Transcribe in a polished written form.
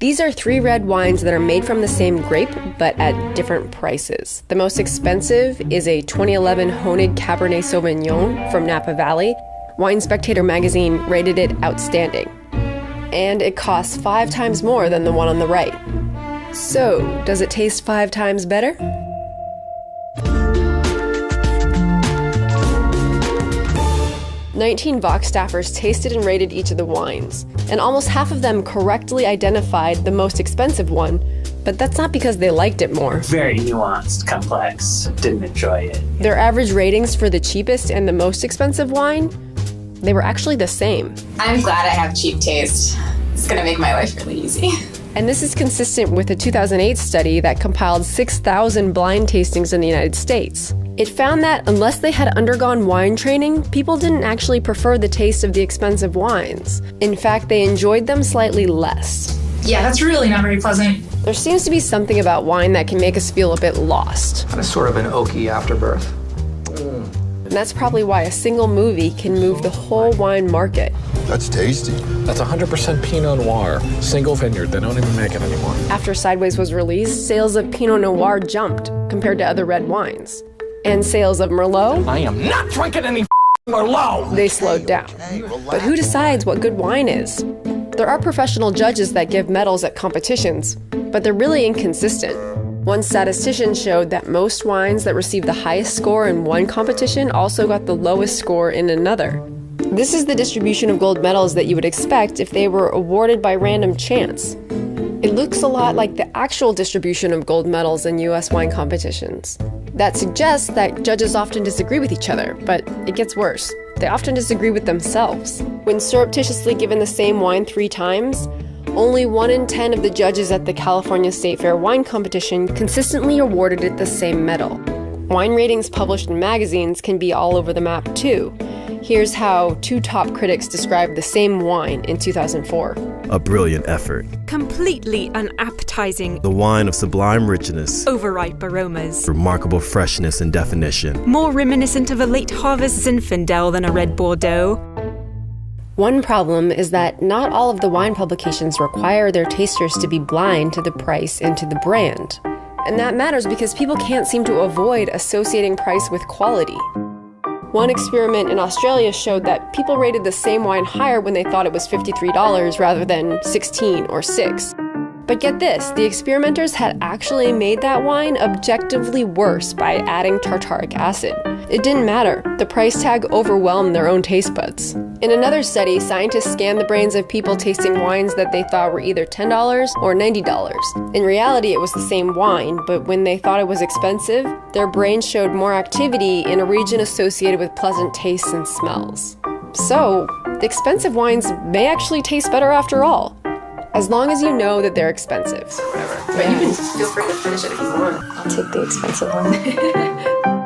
These are 3 red wines that are made from the same grape, but at different prices. The most expensive is a 2011 Honig Cabernet Sauvignon from Napa Valley. Wine Spectator magazine rated it outstanding. And it costs 5 times more than the one on the right. So, does it taste 5 times better? Vox staffers tasted and rated each of the wines, and almost half of them correctly identified the most expensive one, but that's not because they liked it more. Very nuanced, complex, didn't enjoy it. Their average ratings for the cheapest and the most expensive wine, they were actually the same. I'm glad I have cheap taste. It's gonna make my life really easy. And this is consistent with a 2008 study that compiled 6,000 blind tastings in the United States. It found that unless they had undergone wine training, people didn't actually prefer the taste of the expensive wines. In fact, they enjoyed them slightly less. Yeah, that's really not very pleasant. There seems to be something about wine that can make us feel a bit lost. Kind of sort of an oaky afterbirth. And that's probably why a single movie can move the whole wine market. That's tasty. That's 100% Pinot Noir, single vineyard. They don't even make it anymore. After Sideways was released, sales of Pinot Noir jumped compared to other red wines. And sales of Merlot? I am not drinking any Merlot! They slowed down. But who decides what good wine is? There are professional judges that give medals at competitions, but they're really inconsistent. One statistician showed that most wines that received the highest score in one competition also got the lowest score in another. This is the distribution of gold medals that you would expect if they were awarded by random chance. It looks a lot like the actual distribution of gold medals in US wine competitions. That suggests that judges often disagree with each other, but it gets worse. They often disagree with themselves. When surreptitiously given the same wine 3 times, only 1 in 10 of the judges at the California State Fair wine competition consistently awarded it the same medal. Wine ratings published in magazines can be all over the map too. Here's how 2 top critics described the same wine in 2004. A brilliant effort. Completely unappetizing. The wine of sublime richness. Overripe aromas. Remarkable freshness and definition. More reminiscent of a late harvest Zinfandel than a red Bordeaux. One problem is that not all of the wine publications require their tasters to be blind to the price and to the brand. And that matters because people can't seem to avoid associating price with quality. One experiment in Australia showed that people rated the same wine higher when they thought it was $53 rather than $16 or $6. But get this, the experimenters had actually made that wine objectively worse by adding tartaric acid. It didn't matter. The price tag overwhelmed their own taste buds. In another study, scientists scanned the brains of people tasting wines that they thought were either $10 or $90. In reality, it was the same wine, but when they thought it was expensive, their brains showed more activity in a region associated with pleasant tastes and smells. So, the expensive wines may actually taste better after all, as long as you know that they're expensive. Whatever. But you can feel free to finish it if you want. I'll take the expensive one.